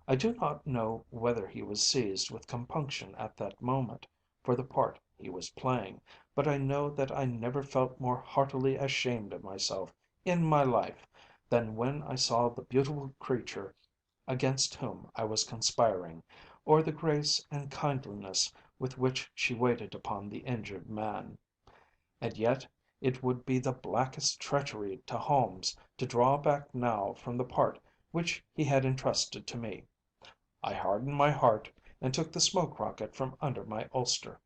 I do not know whether he was seized with compunction at that moment for the part he was playing, but I know that I never felt more heartily ashamed of myself in my life than when I saw the beautiful creature against whom I was conspiring, or the grace and kindliness with which she waited upon the injured man. And yet it would be the blackest treachery to Holmes to draw back now from the part which he had entrusted to me. I hardened my heart and took the smoke rocket from under my ulster.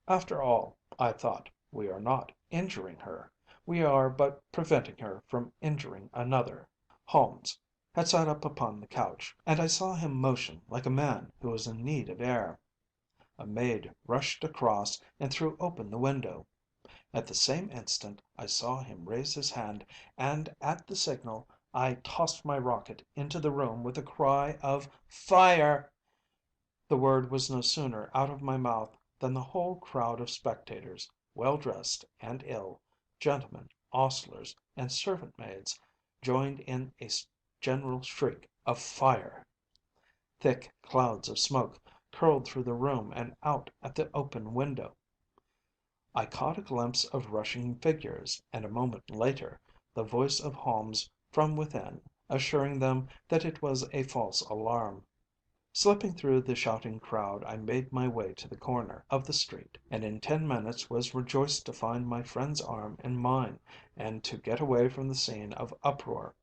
After all, I thought, we are not injuring her. We are but preventing her from injuring another. Holmes had sat up upon the couch, and I saw him motion like a man who is in need of air. A maid rushed across and threw open the window. At the same instant I saw him raise his hand, and at the signal I tossed my rocket into the room with a cry of "Fire!" The word was no sooner out of my mouth than the whole crowd of spectators, well dressed and ill, gentlemen, ostlers, and servant maids, joined in a general shriek of "Fire!" Thick clouds of smoke curled through the room and out at the open window. I caught a glimpse of rushing figures, and a moment later the voice of Holmes from within, assuring them that it was a false alarm. Slipping through the shouting crowd, I made my way to the corner of the street, and in 10 minutes was rejoiced to find my friend's arm in mine, and to get away from the scene of uproar.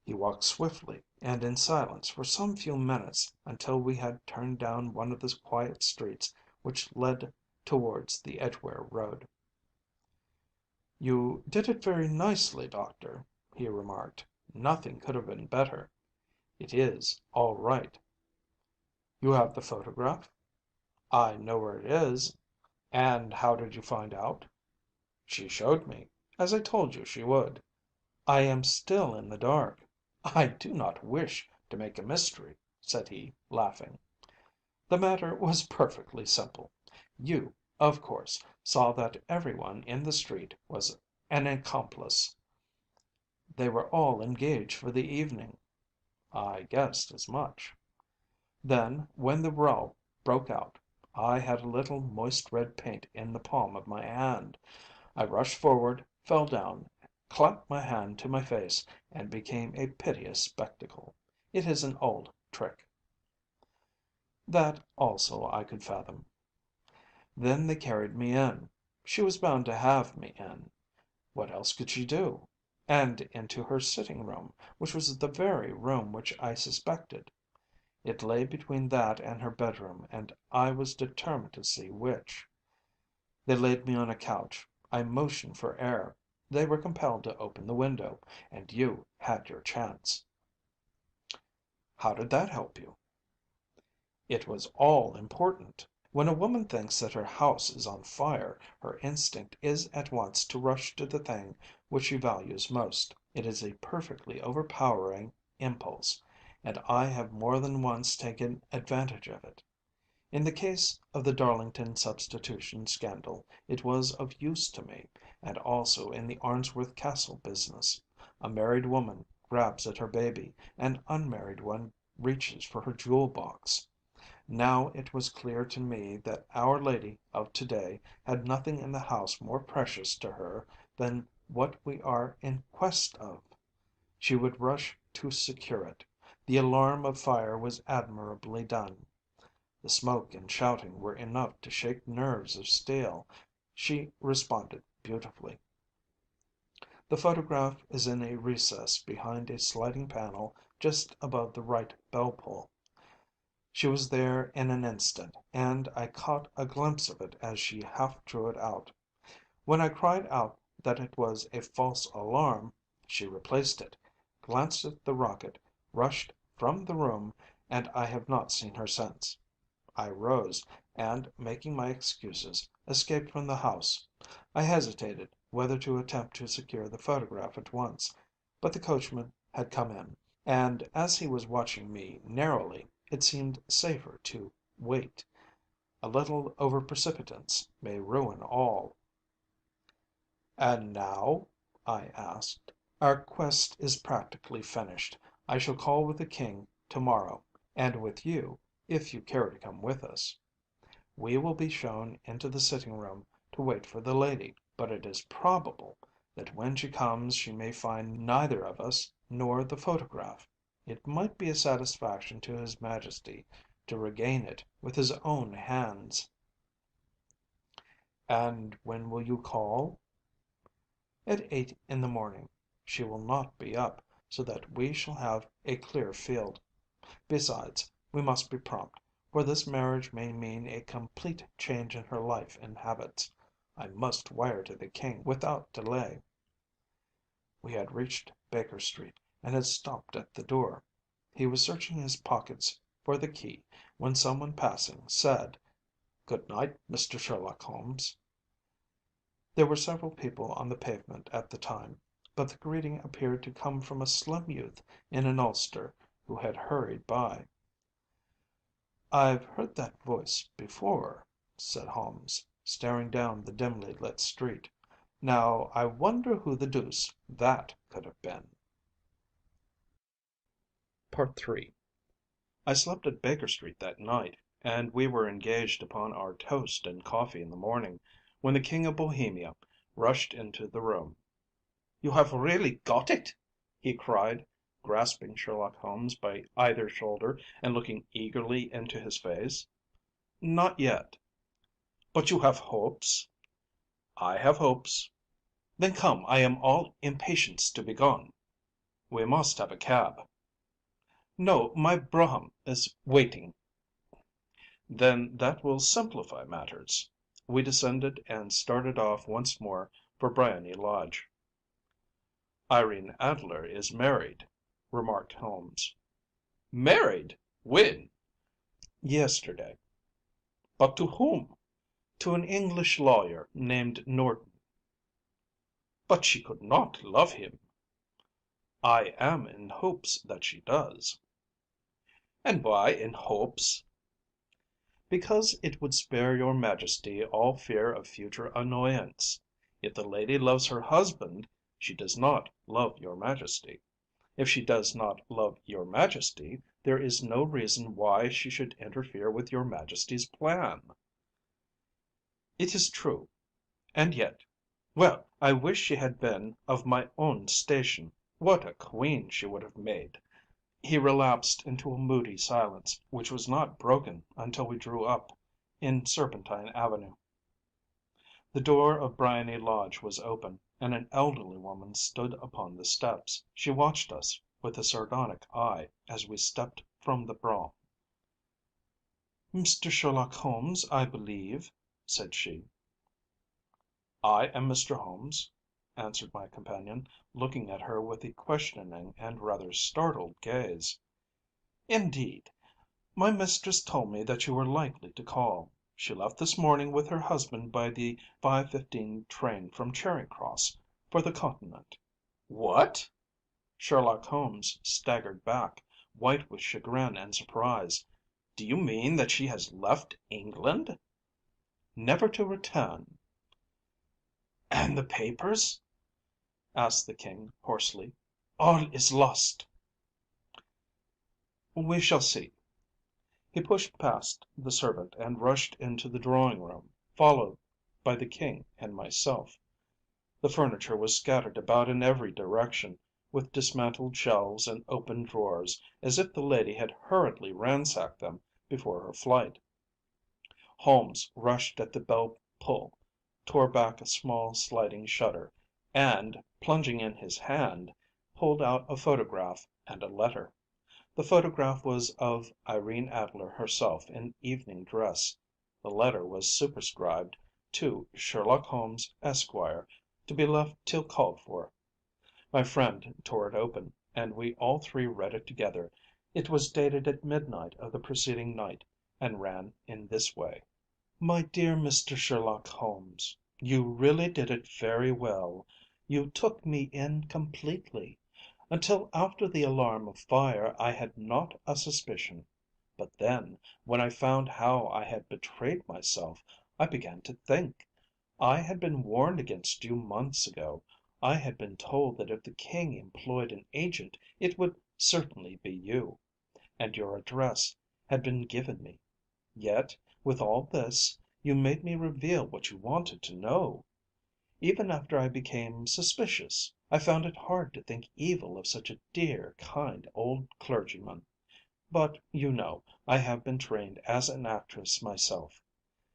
He walked swiftly and in silence for some few minutes until we had turned down one of the quiet streets which led towards the Edgware Road. "You did it very nicely, Doctor," he remarked. "Nothing could have been better. It is all right." "You have the photograph?" "I know where it is." "And how did you find out?" "She showed me, as I told you she would." "I am still in the dark." "I do not wish to make a mystery," said he, laughing. "The matter was perfectly simple. You, of course, saw that every one in the street was an accomplice. They were all engaged for the evening." "I guessed as much." "Then, when the row broke out, I had a little moist red paint in the palm of my hand. I rushed forward, fell down, clapped my hand to my face, and became a piteous spectacle. It is an old trick." That also I could fathom. "Then they carried me in. She was bound to have me in. What else could she do? And into her sitting room, which was the very room which I suspected. It lay between that and her bedroom, and I was determined to see which. They laid me on a couch. I motioned for air. They were compelled to open the window, and you had your chance." "How did that help you?" "It was all important. When a woman thinks that her house is on fire, her instinct is at once to rush to the thing which she values most. It is a perfectly overpowering impulse, and I have more than once taken advantage of it. In the case of the Darlington substitution scandal it was of use to me, and also in the Arnsworth Castle business. A married woman grabs at her baby, an unmarried one reaches for her jewel box. Now it was clear to me that Our Lady of today had nothing in the house more precious to her than what we are in quest of. She would rush to secure it. The alarm of fire was admirably done. The smoke and shouting were enough to shake nerves of steel. She responded beautifully. The photograph is in a recess behind a sliding panel just above the right bell pull. She was there in an instant, and I caught a glimpse of it as she half drew it out. When I cried out that it was a false alarm, she replaced it, glanced at the rocket, rushed from the room, and I have not seen her since. I rose, and, making my excuses, escaped from the house. I hesitated whether to attempt to secure the photograph at once, but the coachman had come in, and as he was watching me narrowly, it seemed safer to wait. A little over precipitance may ruin all. "And now?" I asked. "Our quest is practically finished. I shall call with the King to morrow, and with you, if you care to come with us. We will be shown into the sitting room to wait for the lady, but it is probable that when she comes she may find neither of us nor the photograph. It might be a satisfaction to His Majesty to regain it with his own hands." "And when will you call?" "At 8 in the morning. She will not be up, so that we shall have a clear field. Besides, we must be prompt, for this marriage may mean a complete change in her life and habits. I must wire to the King without delay." We had reached Baker Street, and had stopped at the door. He was searching his pockets for the key, when someone passing said, "Good night, Mr. Sherlock Holmes." There were several people on the pavement at the time, but the greeting appeared to come from a slim youth in an ulster who had hurried by. "I've heard that voice before," said Holmes, staring down the dimly lit street. "Now I wonder who the deuce that could have been." III I slept at Baker Street that night, and we were engaged upon our toast and coffee in the morning, when the King of Bohemia rushed into the room. "You have really got it?" he cried, grasping Sherlock Holmes by either shoulder and looking eagerly into his face. "Not yet." "But you have hopes?" "I have hopes." "Then come, I am all impatience to be gone." "We must have a cab." "No, my brougham is waiting." "Then that will simplify matters." We descended and started off once more for Briony Lodge. "Irene Adler is married," remarked Holmes. "Married? When?" "Yesterday." "But to whom?" "To an English lawyer named Norton." "But she could not love him." "I am in hopes that she does." "And why in hopes?" "Because it would spare your Majesty all fear of future annoyance. If the lady loves her husband, she does not love your Majesty. If she does not love your Majesty, there is no reason why she should interfere with your Majesty's plan." "It is true. And yet well, I wish she had been of my own station. What a queen she would have made!" He relapsed into a moody silence, which was not broken until we drew up in Serpentine Avenue. The door of Briony Lodge was open, and an elderly woman stood upon the steps. She watched us with a sardonic eye as we stepped from the brougham. "Mr. Sherlock Holmes, I believe," said she. "I am Mr. Holmes," answered my companion, looking at her with a questioning and rather startled gaze. "Indeed. My mistress told me that you were likely to call. She left this morning with her husband by the 5:15 train from Charing Cross for the Continent." "What!" Sherlock Holmes staggered back, white with chagrin and surprise. "Do you mean that she has left England?" "Never to return." "And the papers?" asked the King hoarsely. all is lost." "We shall see." He pushed past the servant and rushed into the drawing room, followed by the King and myself. The furniture was scattered about in every direction, with dismantled shelves and open drawers, as if the lady had hurriedly ransacked them before her flight. Holmes rushed at the bell pull, tore back a small sliding shutter, and, plunging in his hand, pulled out a photograph and a letter. The photograph was of Irene Adler herself in evening dress. The letter was superscribed to Sherlock Holmes, Esquire, to be left till called for. My friend tore it open, and we all three read it together. It was dated at midnight of the preceding night, and ran in this way: "My dear Mr. Sherlock Holmes, you really did it very well. You took me in completely. Until after the alarm of fire I had not a suspicion. But then, when I found how I had betrayed myself, I began to think. I had been warned against you months ago. I had been told that if the King employed an agent it would certainly be you. And your address had been given me. Yet, with all this, you made me reveal what you wanted to know. Even after I became suspicious, I found it hard to think evil of such a dear, kind old clergyman. But, you know, I have been trained as an actress myself.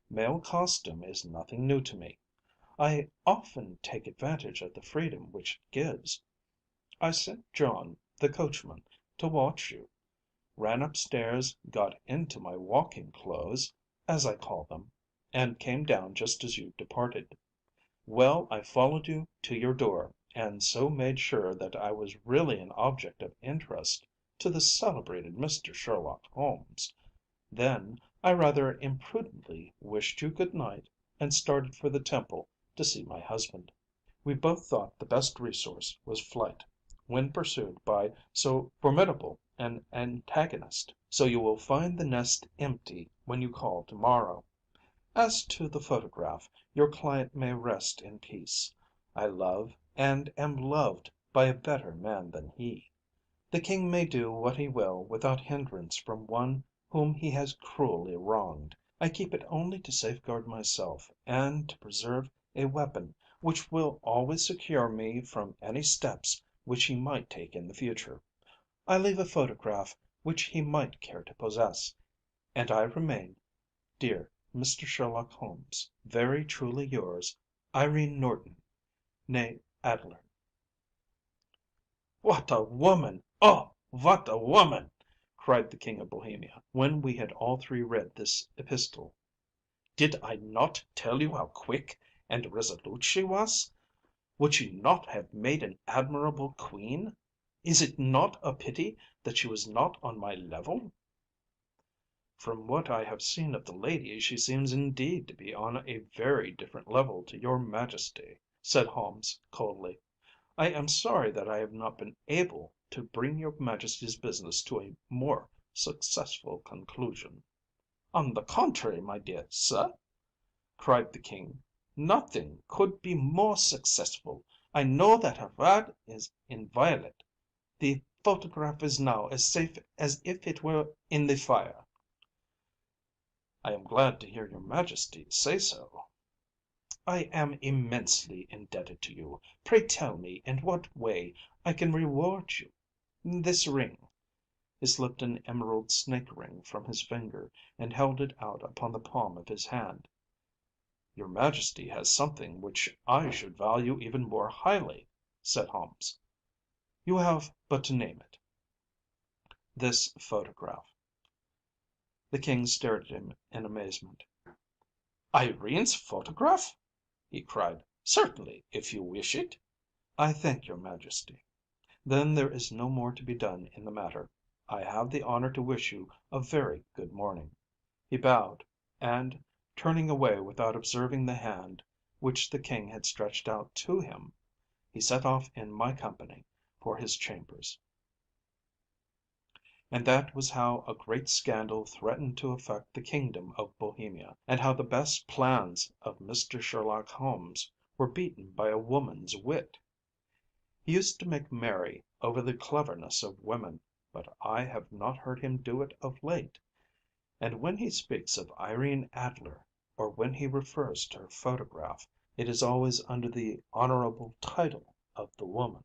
Male costume is nothing new to me. I often take advantage of the freedom which it gives. I sent John, the coachman, to watch you, ran upstairs, got into my walking clothes, as I call them, and came down just as you departed. Well, I followed you to your door, and so made sure that I was really an object of interest to the celebrated Mr. Sherlock Holmes. Then I rather imprudently wished you good night, and started for the Temple to see my husband. We both thought the best resource was flight, when pursued by so formidable an antagonist. So you will find the nest empty when you call to morrow. As to the photograph, your client may rest in peace. I love and am loved by a better man than he. The King may do what he will without hindrance from one whom he has cruelly wronged. I keep it only to safeguard myself, and to preserve a weapon which will always secure me from any steps which he might take in the future. I leave a photograph which he might care to possess, and I remain, dear Mr. Sherlock Holmes, very truly yours, Irene Norton, née Adler." "What a woman! Oh, what a woman!" cried the King of Bohemia, when we had all three read this epistle. "Did I not tell you how quick and resolute she was? Would she not have made an admirable queen? Is it not a pity that she was not on my level?" "From what I have seen of the lady, she seems indeed to be on a very different level to your Majesty," said Holmes coldly. "I am sorry that I have not been able to bring your Majesty's business to a more successful conclusion." "On the contrary, my dear sir," cried the King, "nothing could be more successful. I know that her word is inviolate. The photograph is now as safe as if it were in the fire." "I am glad to hear your Majesty say so." "I am immensely indebted to you. Pray tell me in what way I can reward you. This ring." He slipped an emerald snake ring from his finger, and held it out upon the palm of his hand. "Your Majesty has something which I should value even more highly," said Holmes. "You have but to name it." "This photograph." The King stared at him in amazement. "Irene's photograph?" he cried. "Certainly, if you wish it." "I thank your Majesty. Then there is no more to be done in the matter. I have the honor to wish you a very good morning." He bowed, and, turning away without observing the hand which the King had stretched out to him, he set off in my company for his chambers. And that was how a great scandal threatened to affect the kingdom of Bohemia, and how the best plans of Mr. Sherlock Holmes were beaten by a woman's wit. He used to make merry over the cleverness of women, but I have not heard him do it of late. And when he speaks of Irene Adler, or when he refers to her photograph, it is always under the honorable title of the woman.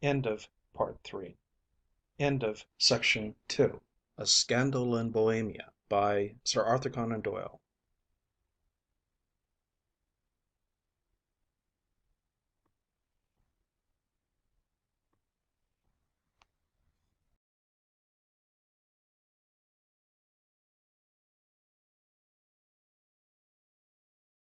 End of Part Three. End of Section 2. A Scandal in Bohemia by Sir Arthur Conan Doyle.